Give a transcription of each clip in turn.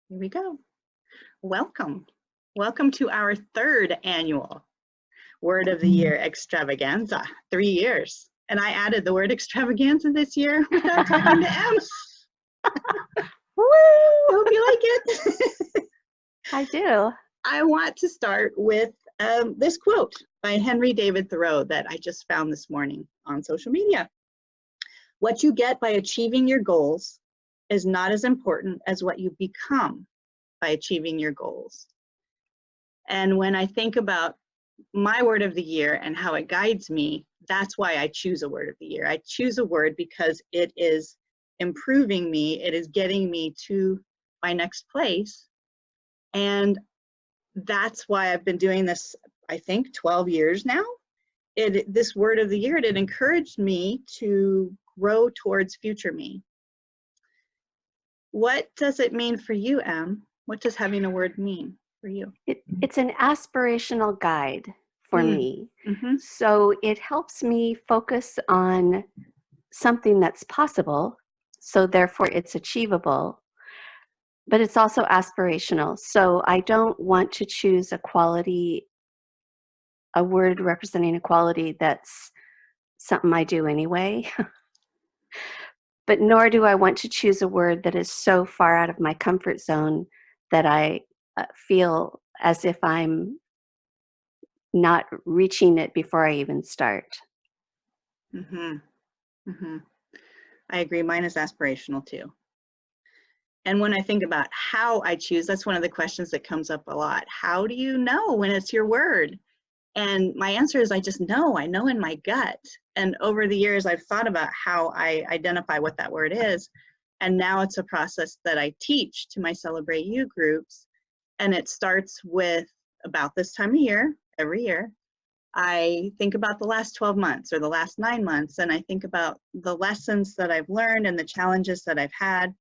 Here we go. Welcome. Welcome to our third annual Word of the Year Extravaganza. 3 years. And I added the word extravaganza this year without talking to Em. Woo! I hope you like it. I do. I want to start with this quote by Henry David Thoreau that I just found this morning on social media. What you get by achieving your goals is not as important as what you become by achieving your goals. And when I think about my word of the year and how it guides me, that's why I choose a word of the year. I choose a word because it is improving me. It is getting me to my next place. And that's why I've been doing this, I think, 12 years now. This word of the year, it encouraged me to grow towards future me. What does it mean for you, Em? What does having a word mean for you? It's an aspirational guide for me. Mm-hmm. So it helps me focus on something that's possible. So therefore it's achievable, but it's also aspirational. So I don't want to choose a word representing a quality that's something I do anyway. But nor do I want to choose a word that is so far out of my comfort zone that I feel as if I'm not reaching it before I even start. Mm-hmm. Mm-hmm. I agree. Mine is aspirational too. And when I think about how I choose, that's one of the questions that comes up a lot. How do you know when it's your word? And my answer is I just know. I know in my gut. And over the years, I've thought about how I identify what that word is. And now it's a process that I teach to my Celebrate You groups. And it starts with about this time of year, every year. I think about the last 12 months or the last 9 months, and I think about the lessons that I've learned and the challenges that I've had,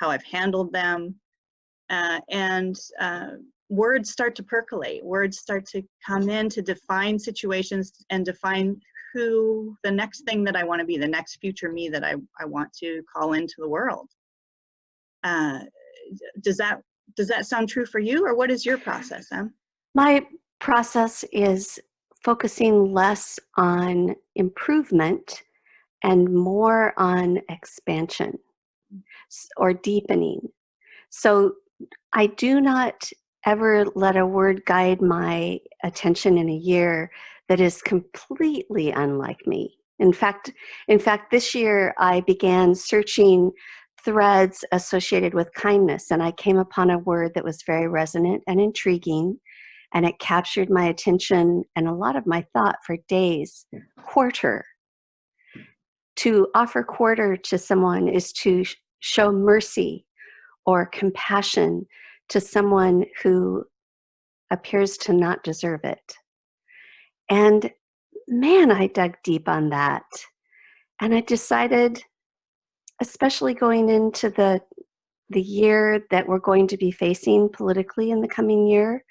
how I've handled them, and words start to percolate. Words start to come in to define situations and define who the next thing that I want to be, the next future me that I want to call into the world. Does that sound true for you, or what is your process, Em? My process is focusing less on improvement and more on expansion or deepening. So I do not ever let a word guide my attention in a year that is completely unlike me. In fact, this year I began searching threads associated with kindness, and I came upon a word that was very resonant and intriguing, and it captured my attention and a lot of my thought for days. Quarter. To offer quarter to someone is to show mercy or compassion to someone who appears to not deserve it. And man, I dug deep on that. And I decided, especially going into the year that we're going to be facing politically in the coming year,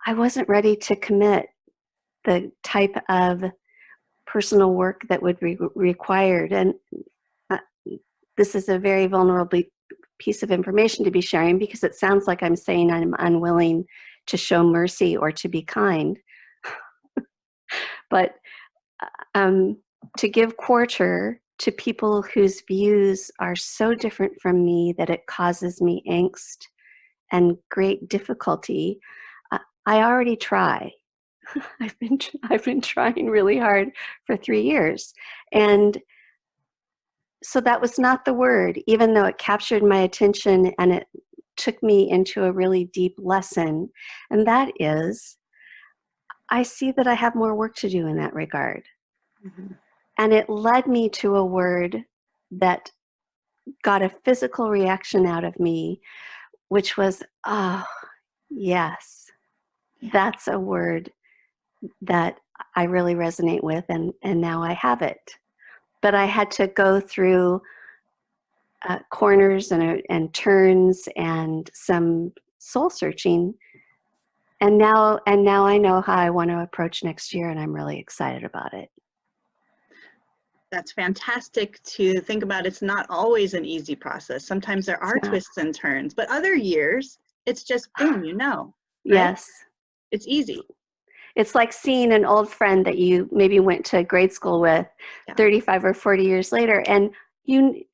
I wasn't ready to commit the type of personal work that would be required. And this is a very vulnerable piece of information to be sharing, because it sounds like I'm saying I'm unwilling to show mercy or to be kind. But to give quarter to people whose views are so different from me that it causes me angst and great difficulty, I already try. I've been trying really hard for 3 years. And so that was not the word, even though it captured my attention and it took me into a really deep lesson. And that is, I see that I have more work to do in that regard. Mm-hmm. And it led me to a word that got a physical reaction out of me, which was, oh, yes, that's a word that I really resonate with, and now I have it. But I had to go through corners and turns and some soul searching, and now I know how I want to approach next year, and I'm really excited about it. That's fantastic to think about. It's not always an easy process. Sometimes there are twists and turns, but other years, it's just boom, you know, right? Yes. It's easy. It's like seeing an old friend that you maybe went to grade school with Yeah. 35 or 40 years later, and you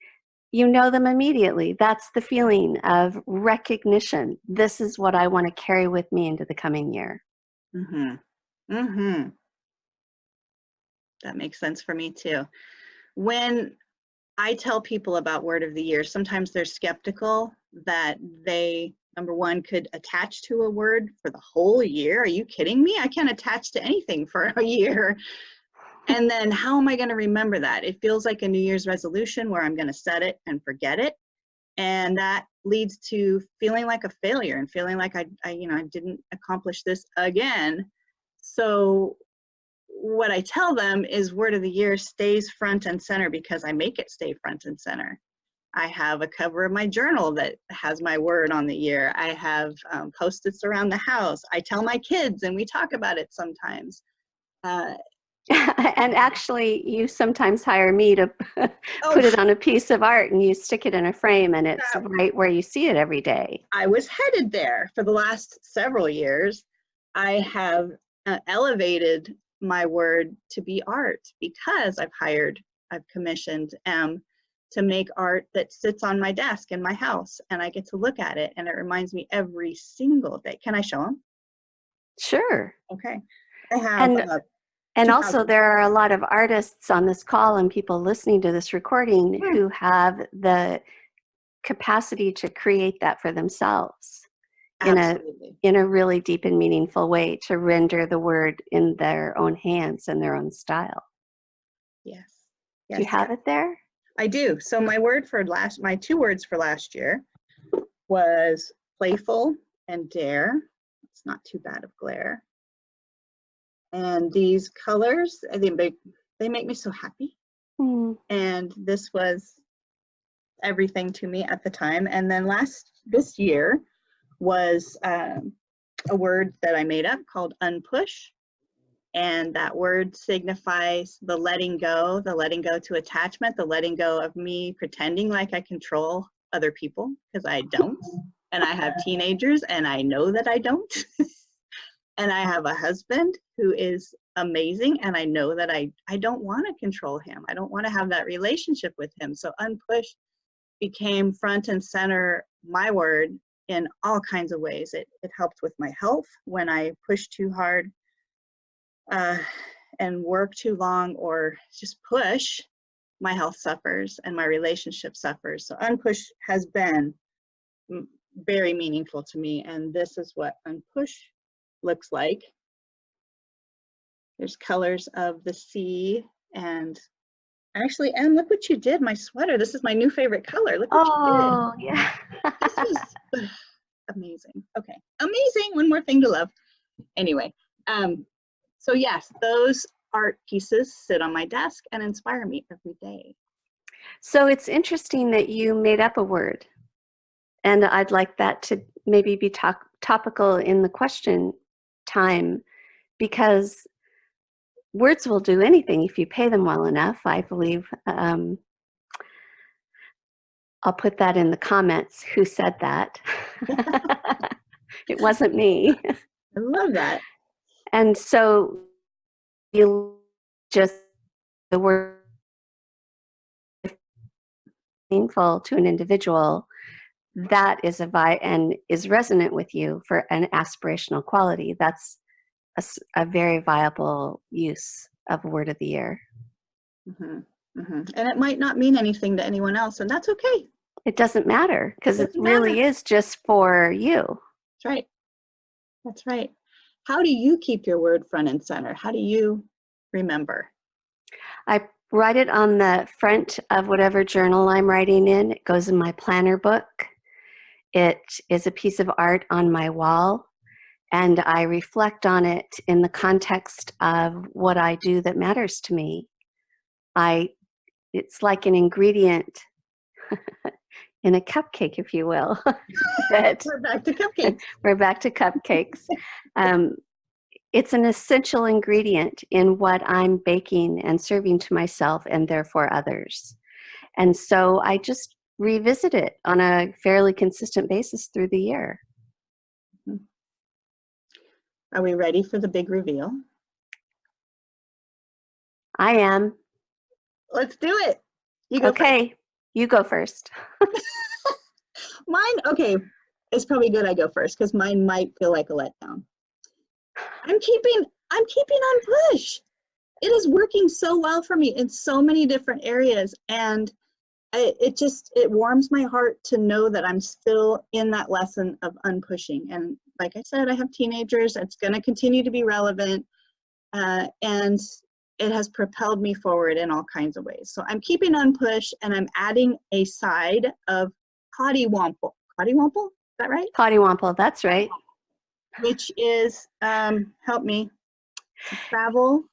know them immediately. That's the feeling of recognition. This is what I want to carry with me into the coming year. Mm-hmm. Mm-hmm. That makes sense for me too. When I tell people about word of the year, sometimes they're skeptical that they, number one, could attach to a word for the whole year. Are you kidding me? I can't attach to anything for a year. And then how am I going to remember that? It feels like a New Year's resolution where I'm going to set it and forget it. And that leads to feeling like a failure and feeling like I didn't accomplish this again. So what I tell them is word of the year stays front and center because I make it stay front and center. I have a cover of my journal that has my word on the year. I have Post-its around the house. I tell my kids and we talk about it sometimes. And actually, you sometimes hire me to put it on a piece of art and you stick it in a frame and it's right where you see it every day. I was headed there for the last several years. I have elevated my word to be art because I've commissioned M to make art that sits on my desk in my house and I get to look at it and it reminds me every single day. Can I show them? Sure. Okay. I have and also there are a lot of artists on this call and people listening to this recording who have the capacity to create that for themselves in a really deep and meaningful way, to render the word in their own hands and their own style. Yes. Do you have it there? I do. So my two words for last year was playful and dare. It's not too bad of glare. And these colors, they make me so happy. And this was everything to me at the time. And then this year was a word that I made up called unpush. And that word signifies the letting go to attachment, the letting go of me pretending like I control other people, because I don't. And I have teenagers and I know that I don't. And I have a husband who is amazing and I know that I don't want to control him. I don't want to have that relationship with him. So unpush became front and center my word in all kinds of ways. It helped with my health when I pushed too hard and work too long or just push, my health suffers and my relationship suffers. So unpush has been very meaningful to me, and this is what unpush looks like. There's colors of the sea, and actually, Em, look what you did, my sweater. This is my new favorite color. Look what you did. Oh, yeah. This is amazing. Okay, amazing. One more thing to love. Anyway, so yes, those art pieces sit on my desk and inspire me every day. So it's interesting that you made up a word. And I'd like that to maybe be topical in the question time, because words will do anything if you pay them well enough, I believe. I'll put that in the comments, who said that. It wasn't me. I love that. And so you just, the word painful to an individual, that is and is resonant with you for an aspirational quality. That's a very viable use of a word of the year. Mm-hmm. Mm-hmm. And it might not mean anything to anyone else, and that's okay. It doesn't matter, because it really is just for you. That's right. That's right. How do you keep your word front and center? How do you remember? I write it on the front of whatever journal I'm writing in. It goes in my planner book. It is a piece of art on my wall, and I reflect on it in the context of what I do that matters to me. It's like an ingredient in a cupcake, if you will. We're back to cupcakes. We're back to cupcakes. it's an essential ingredient in what I'm baking and serving to myself and therefore others. And so I just revisit it on a fairly consistent basis through the year. Are we ready for the big reveal? I am. Let's do it. You go Okay, you go first. Mine, okay, it's probably good I go first because mine might feel like a letdown. I'm keeping on push. It is working so well for me in so many different areas, and it warms my heart to know that I'm still in that lesson of unpushing. And like I said, I have teenagers. It's going to continue to be relevant, and it has propelled me forward in all kinds of ways. So I'm keeping on push, and I'm adding a side of Cottywomple. Cottywomple, is that right? Cottywomple, that's right. Which is, help me, to travel.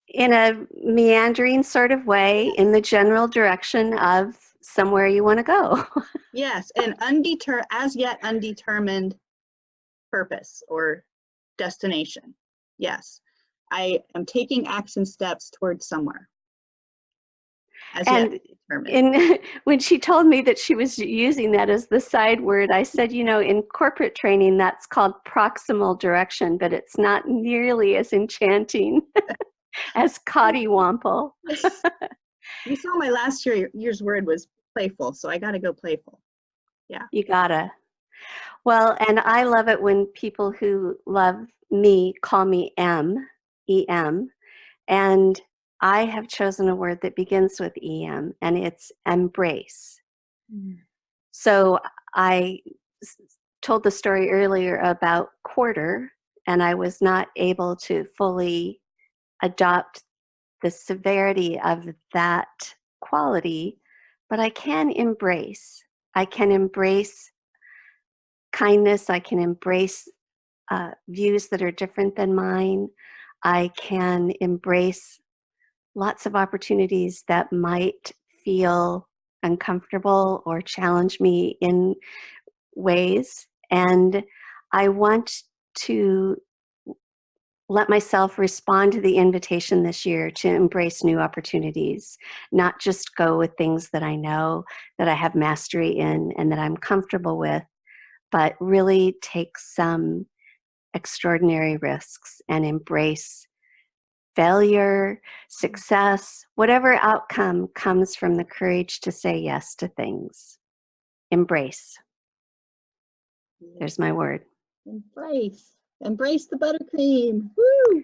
In a meandering sort of way, in the general direction of somewhere you want to go. Yes, an as yet undetermined purpose or destination. Yes, I am taking action steps towards somewhere. And when she told me that she was using that as the side word, I said, you know, in corporate training, that's called proximal direction, but it's not nearly as enchanting as Cottywomple. You saw my last year's word was playful, so I got to go playful. Yeah. You gotta. Well, and I love it when people who love me call me E-M, and I have chosen a word that begins with E-M, and it's embrace. So I told the story earlier about quarter, and I was not able to fully adopt the severity of that quality, but I can embrace. I can embrace kindness. I can embrace views that are different than mine. I can embrace lots of opportunities that might feel uncomfortable or challenge me in ways. And I want to let myself respond to the invitation this year to embrace new opportunities, not just go with things that I know, that I have mastery in, and that I'm comfortable with, but really take some extraordinary risks and embrace failure, success, whatever outcome comes from the courage to say yes to things. Embrace. There's my word. Embrace. Embrace the buttercream. Woo!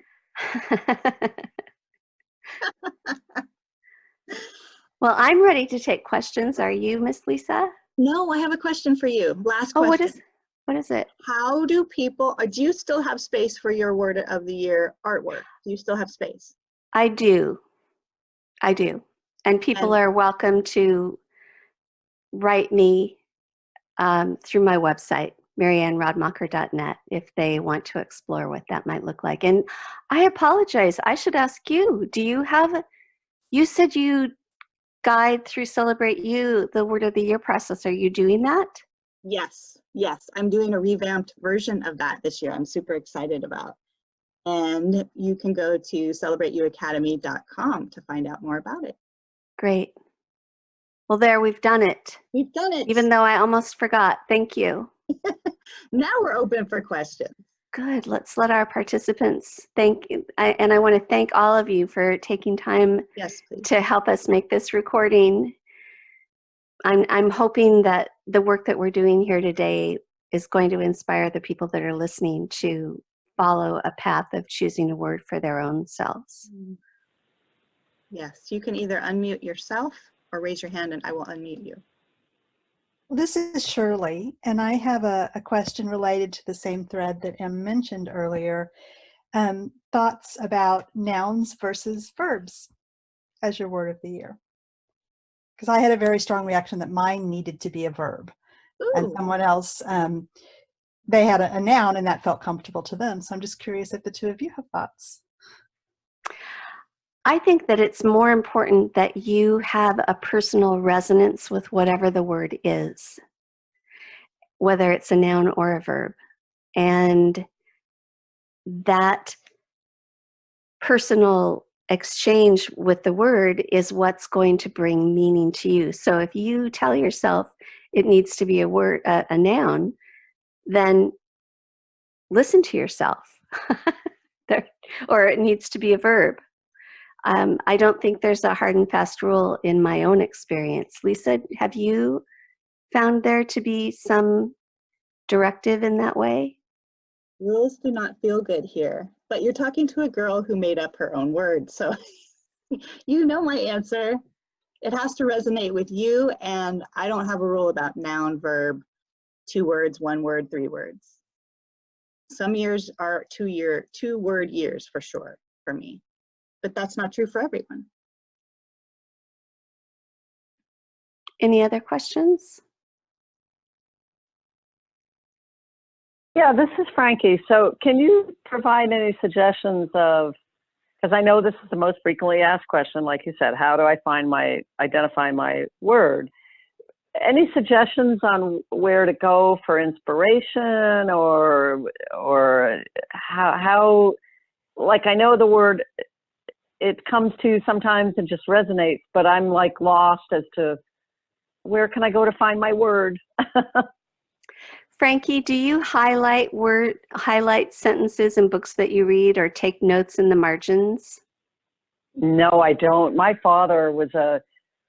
Well, I'm ready to take questions. Are you, Miss Lisa? No, I have a question for you. Last question. What is it? How do people, do you still have space for your word of the year artwork? Do you still have space? I do. And people are welcome to write me through my website, marianneradmacher.net, if they want to explore what that might look like. And I apologize. I should ask you, you said you guide through Celebrate You, the word of the year process. Are you doing that? Yes. I'm doing a revamped version of that this year. I'm super excited about. And you can go to celebrateyouacademy.com to find out more about it. Great. Well, there, we've done it. We've done it. Even though I almost forgot. Thank you. Now we're open for questions. Good. Let's let our participants thank you. And I want to thank all of you for taking time to help us make this recording. I'm hoping that the work that we're doing here today is going to inspire the people that are listening to follow a path of choosing a word for their own selves. Yes, you can either unmute yourself or raise your hand and I will unmute you. Well, this is Shirley, and I have a question related to the same thread that Em mentioned earlier. Thoughts about nouns versus verbs as your word of the year. Because I had a very strong reaction that mine needed to be a verb. Ooh. And someone else, they had a noun and that felt comfortable to them. So I'm just curious if the two of you have thoughts. I think that it's more important that you have a personal resonance with whatever the word is, whether it's a noun or a verb. And that personal exchange with the word is what's going to bring meaning to you. So if you tell yourself it needs to be a word, a noun, then listen to yourself. Or it needs to be a verb. I don't think there's a hard and fast rule in my own experience. Lisa, have you found there to be some directive in that way? Rules do not feel good here, but you're talking to a girl who made up her own word, so you know my answer. It has to resonate with you, and I don't have a rule about noun, verb, 2 words, 1 word, 3 words. Some years are 2-word years for sure for me, but that's not true for everyone. Any other questions? Yeah, this is Frankie. So can you provide any suggestions of, because I know this is the most frequently asked question, like you said, how do I identify my word? Any suggestions on where to go for inspiration, or how, like, I know the word, it comes to sometimes and just resonates, but I'm like lost as to where can I go to find my word? Frankie, do you highlight sentences in books that you read or take notes in the margins? No, I don't. My father was a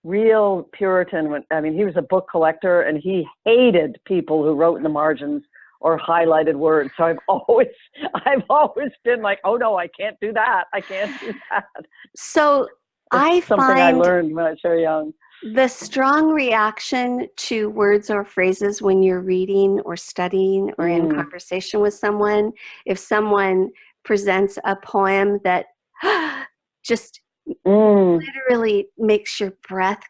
real Puritan. I mean, he was a book collector, and he hated people who wrote in the margins or highlighted words. So I've always been like, oh no, I can't do that. I can't do that. So It's something I learned when I was very young. The strong reaction to words or phrases when you're reading or studying or in conversation with someone, if someone presents a poem that just literally makes your breath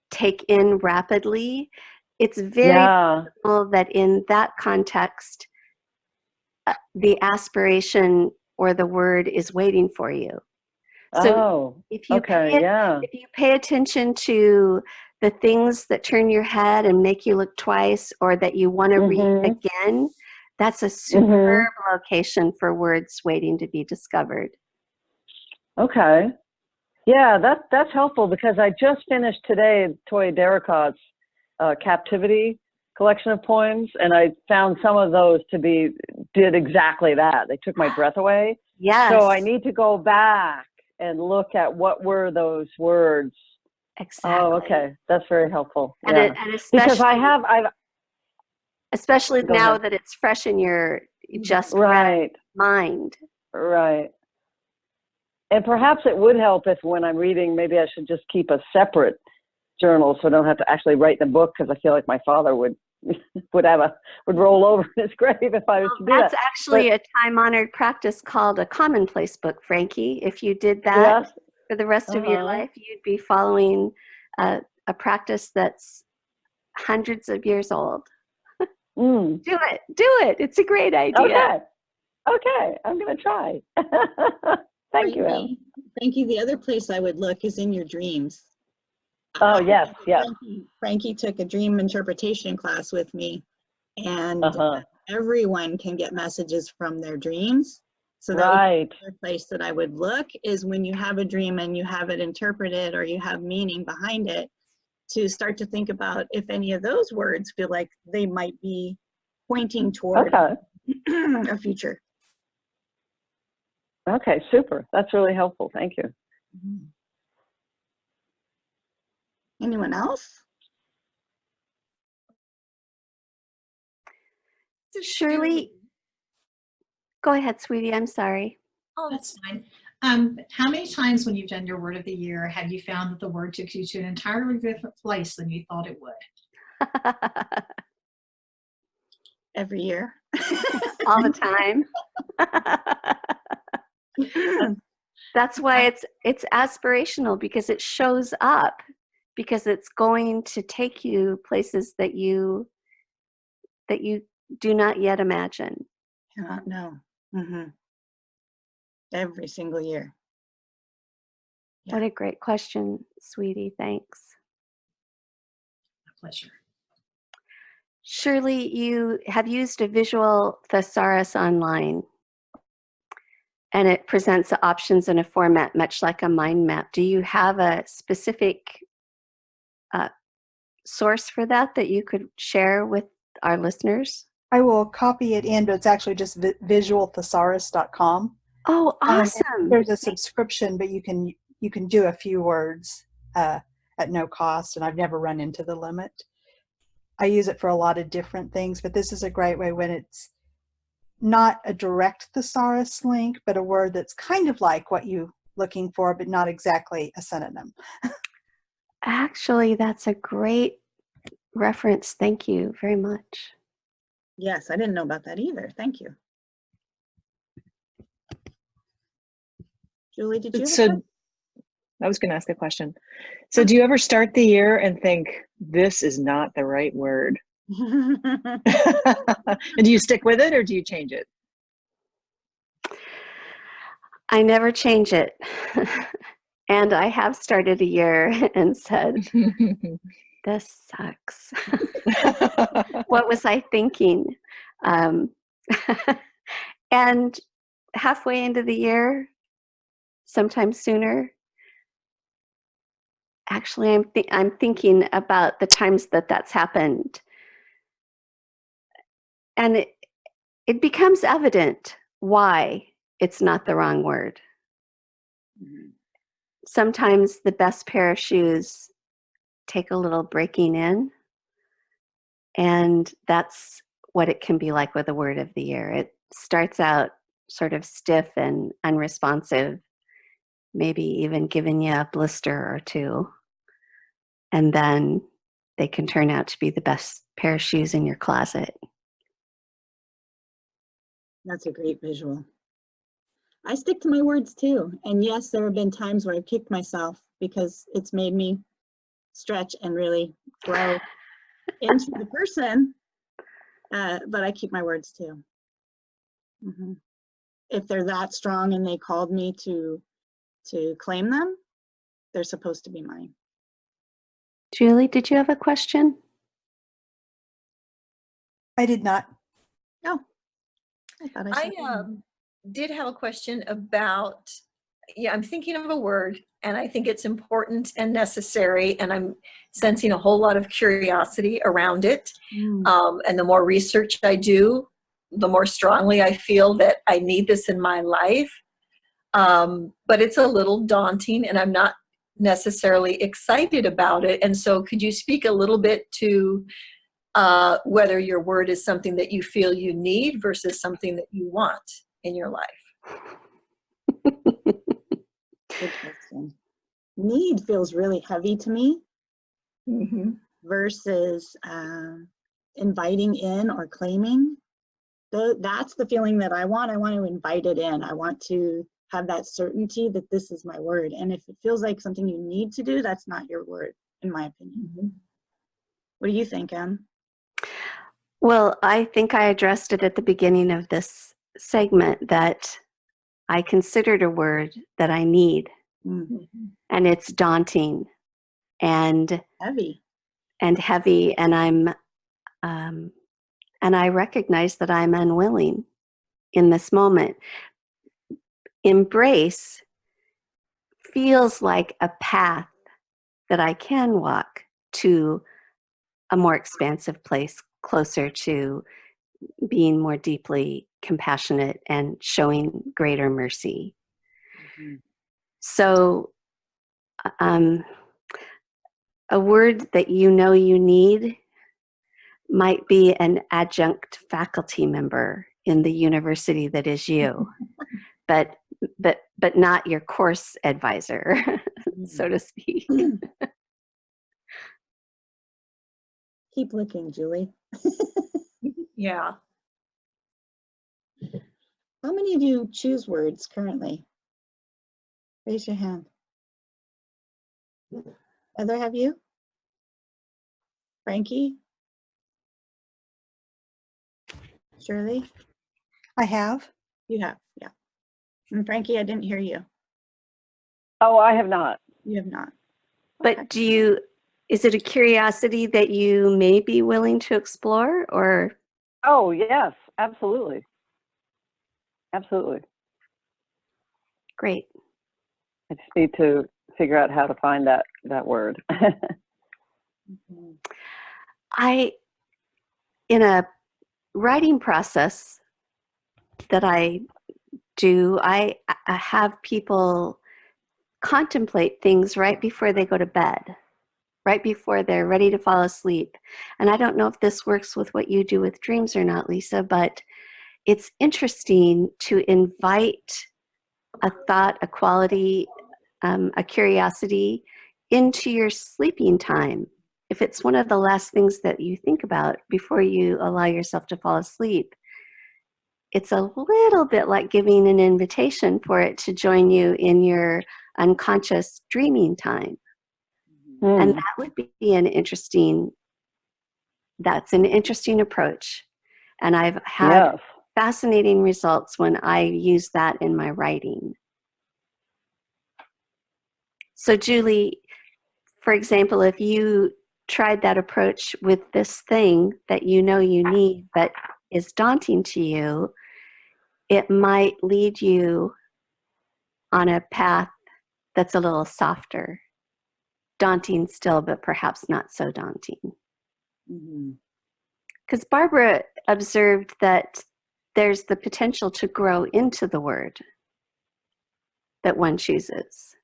take in rapidly, it's very possible that in that context, the aspiration or the word is waiting for you. So if you pay attention to the things that turn your head and make you look twice, or that you want to read again, that's a superb location for words waiting to be discovered. Okay. Yeah, that's helpful, because I just finished today Toy Derricott's Captivity collection of poems, and I found some of those did exactly that. They took my breath away. Yes. So I need to go back and look at what were those words. Exactly. Oh, okay. That's very helpful. And, yeah. and especially, especially Go now ahead. that it's fresh in your just read mind. Right. And perhaps it would help if, when I'm reading, maybe I should just keep a separate journal so I don't have to actually write the book, because I feel like my father would roll over in his grave if I was to do that. That's actually a time-honored practice called a commonplace book, Frankie. If you did that for the rest of your life, you'd be following a practice that's hundreds of years old. Do it. It's a great idea. Okay. I'm going to try. Thank you, Em. Frankie, the other place I would look is in your dreams. Oh, yes. Frankie took a dream interpretation class with me, and everyone can get messages from their dreams. So that would be another place that I would look, is when you have a dream and you have it interpreted or you have meaning behind it, to start to think about if any of those words feel like they might be pointing toward a future. Okay, super. That's really helpful. Thank you. Anyone else? Shirley, go ahead, sweetie. I'm sorry. Oh, that's fine. How many times when you've done your word of the year have you found that the word took you to an entirely different place than you thought it would? Every year. All the time. That's why it's aspirational, because it shows up, because it's going to take you places that you do not yet imagine. Cannot know. Every single year. What a great question, sweetie. Thanks. A pleasure. Shirley, you have used a visual thesaurus online. and it presents the options in a format much like a mind map. Do you have a specific source for that you could share with our listeners? I will copy it in, but it's actually just visualthesaurus.com. Oh, And awesome. there's a subscription, but you can do a few words at no cost, and I've never run into the limit. I use it for a lot of different things, but this is a great way when it's not a direct thesaurus link, but a word that's kind of like what you're looking for, but not exactly a synonym. Actually, that's a great reference. Thank you very much. Yes, I didn't know about that either. Thank you. Julie, did you have a question? I was going to ask a question. So do you ever start the year and think, this is not the right word? And do you stick with it or do you change it? I never change it. And I have started a year and said, this sucks. What was I thinking? And halfway into the year, sometime sooner, actually, I'm thinking about the times that's happened. And it becomes evident why it's not the wrong word. Sometimes the best pair of shoes take a little breaking in, and that's what it can be like with a word of the year. It starts out sort of stiff and unresponsive, maybe even giving you a blister or two, and then they can turn out to be the best pair of shoes in your closet. That's a great visual. I stick to my words too. And yes, there have been times where I've kicked myself because it's made me stretch and really grow into the person. But I keep my words too. Mm-hmm. If they're that strong and they called me to claim them, they're supposed to be mine. Julie, did you have a question? I did not. No. I thought I did have a question about, I'm thinking of a word and I think it's important and necessary, and I'm sensing a whole lot of curiosity around it. And the more research I do, the more strongly I feel that I need this in my life. But it's a little daunting and I'm not necessarily excited about it. And so could you speak a little bit to whether your word is something that you feel you need versus something that you want in your life? Good question. Need feels really heavy to me versus inviting in or claiming. That's the feeling that I want. I want to invite it in. I want to have that certainty that this is my word. And if it feels like something you need to do, that's not your word, in my opinion. What do you think, Em? Well, I think I addressed it at the beginning of this segment that I considered a word that I need, and it's daunting and heavy, and I'm and I recognize that I'm unwilling in this moment. Embrace feels like a path that I can walk to a more expansive place, closer to being more deeply compassionate and showing greater mercy. So a word that you know you need might be an adjunct faculty member in the university that is you, but not your course advisor, so to speak. Keep looking, Julie. Yeah. How many of you choose words currently? Raise your hand. Heather, have you? Frankie? Shirley? I have. You have, yeah. And Frankie, I didn't hear you. Oh, I have not. You have not. But is it a curiosity that you may be willing to explore, or? Oh, yes, absolutely. Absolutely. Great. I just need to figure out how to find that word. In a writing process that I do, I have people contemplate things right before they go to bed, right before they're ready to fall asleep. And I don't know if this works with what you do with dreams or not, Lisa, but it's interesting to invite a thought, a quality, a curiosity into your sleeping time. If it's one of the last things that you think about before you allow yourself to fall asleep, it's a little bit like giving an invitation for it to join you in your unconscious dreaming time. And that would be an interesting approach. And I've had fascinating results when I use that in my writing. So Julie, for example, if you tried that approach with this thing that you know you need but is daunting to you, it might lead you on a path that's a little softer. Daunting still, but perhaps not so daunting. Because Barbara observed that there's the potential to grow into the word that one chooses.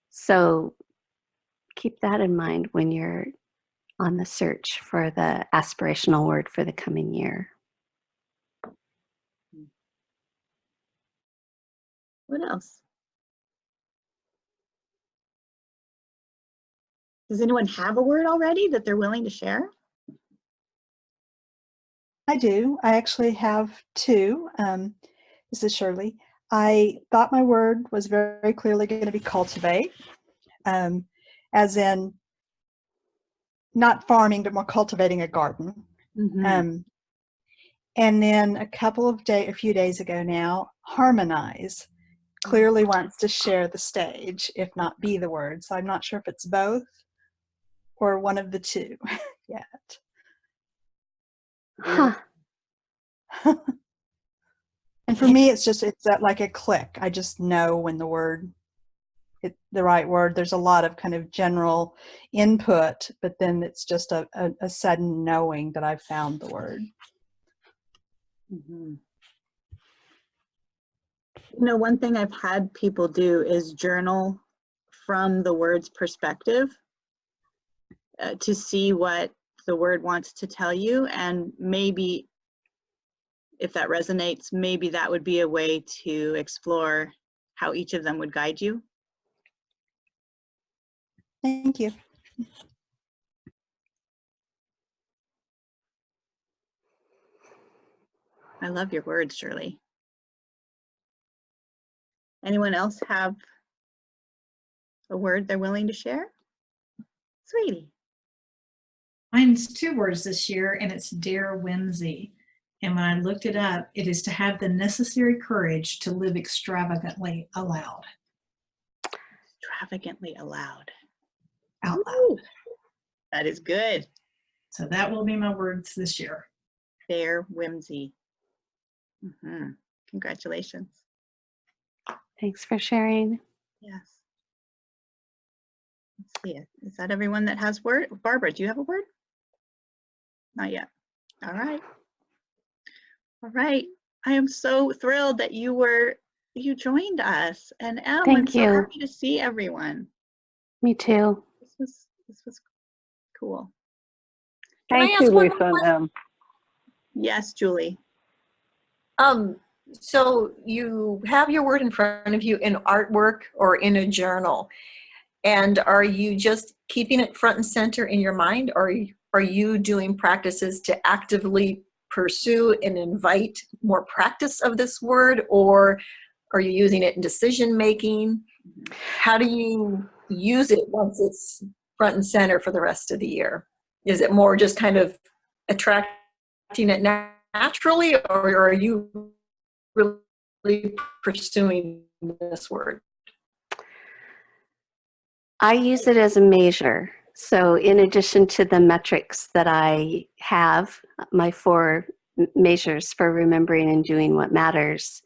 So keep that in mind when you're on the search for the aspirational word for the coming year. What else? Does anyone have a word already that they're willing to share? I do. I actually have two. This is Shirley. I thought my word was very clearly going to be cultivate, as in not farming, but more cultivating a garden. And then a few days ago now, harmonize clearly wants to share the stage, if not be the word. So I'm not sure if it's both or one of the two yet. Huh. And for me, it's that like a click. I just know when the right word. There's a lot of kind of general input, but then it's just a sudden knowing that I've found the word. You know, one thing I've had people do is journal from the word's perspective to see what the word wants to tell you, and maybe if that resonates, maybe that would be a way to explore how each of them would guide you. Thank you. I love your words, Shirley. Anyone else have a word they're willing to share? Sweetie. Mine's 2 words this year, and it's dare whimsy. And when I looked it up, it is to have the necessary courage to live extravagantly aloud. Extravagantly aloud. Out loud. Ooh, that is good. So that will be my words this year. Dare whimsy. Congratulations. Thanks for sharing. Yes. Let's see it. Is that everyone that has word? Barbara, do you have a word? Not yet. All right. All right. I am so thrilled that you joined us. And Em, I'm so happy to see everyone. Me too. This was cool. Thank you, Lisa and Em. Yes, Julie. So you have your word in front of you in artwork or in a journal, and are you just keeping it front and center in your mind, or are you doing practices to actively pursue and invite more practice of this word, or are you using it in decision making? How do you use it once it's front and center for the rest of the year? Is it more just kind of attracting it naturally, or are you really pursuing this word? I use it as a measure. So in addition to the metrics that I have, my 4 measures for remembering and doing what matters,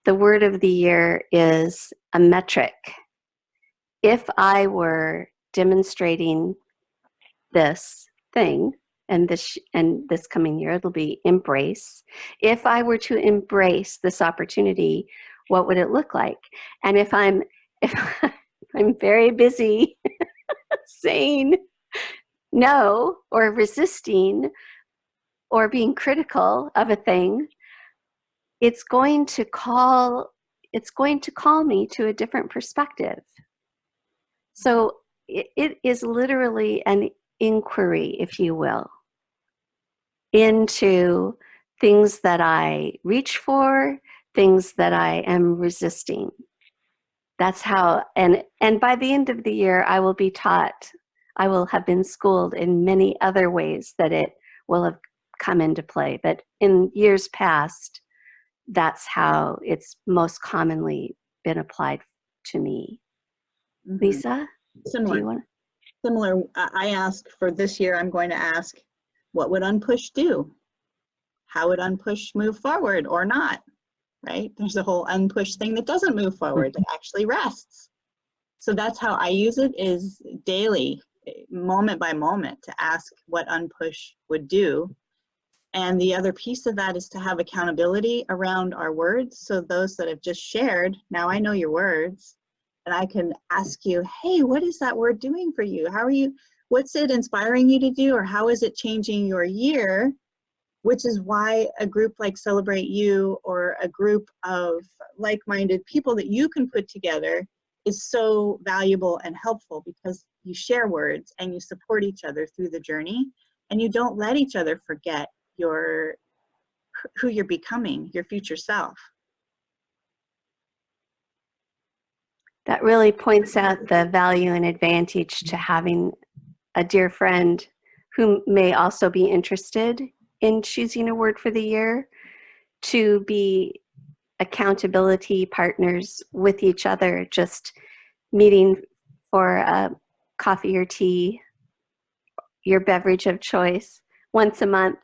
the word of the year is a metric. If I were demonstrating this thing, and this coming year, it'll be embrace. If I were to embrace this opportunity, what would it look like? And if I'm very busy saying no or resisting or being critical of a thing, it's going to call me to a different perspective. So it is literally an inquiry, if you will, into things that I reach for, things that I am resisting. That's how, and by the end of the year, I will have been schooled in many other ways that it will have come into play. But in years past, that's how it's most commonly been applied to me. Lisa, Similar. do you want? Similar. I ask for this year, I'm going to ask, what would unpush do? How would unpush move forward or not? Right? There's a whole unpush thing that doesn't move forward, that actually rests. So that's how I use it, is daily, moment by moment, to ask what unpush would do. And the other piece of that is to have accountability around our words. So those that have just shared, now I know your words, and I can ask you, hey, what is that word doing for you? How are you, what's it inspiring you to do? Or how is it changing your year? Which is why a group like Celebrate You, or a group of like-minded people that you can put together, is so valuable and helpful, because you share words and you support each other through the journey, and you don't let each other forget who you're becoming, your future self. That really points out the value and advantage to having a dear friend who may also be interested in choosing a word for the year, to be accountability partners with each other, just meeting for a coffee or tea, your beverage of choice, once a month,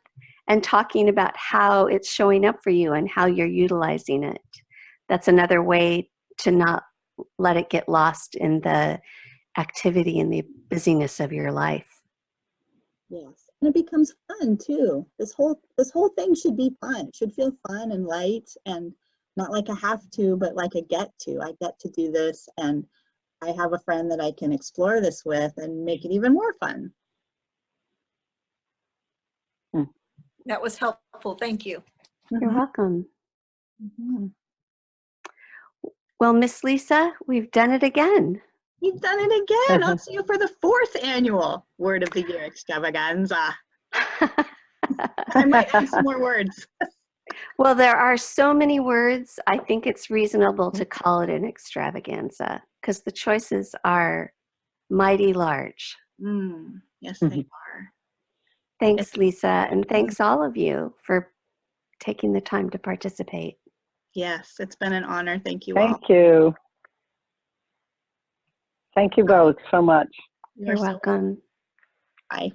and talking about how it's showing up for you and how you're utilizing it. That's another way to not let it get lost in the activity and the busyness of your life. Yes, and it becomes fun too. This whole thing should be fun. It should feel fun and light, and not like a have to, but like a get to. I get to do this, and I have a friend that I can explore this with and make it even more fun. That was helpful. Thank you. You're welcome. Mm-hmm. Well, Miss Lisa, we've done it again. You've done it again. I'll see you for the 4th annual Word of the Year Extravaganza. I might add some more words. Well, there are so many words. I think it's reasonable to call it an extravaganza, because the choices are mighty large. Yes, they are. Thanks, Lisa, and thanks all of you for taking the time to participate. Yes, it's been an honor. Thank you all. Thank you. Thank you both so much. You're welcome. Bye.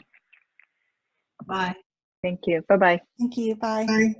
Bye. Thank you. Bye-bye. Thank you. Bye. Bye.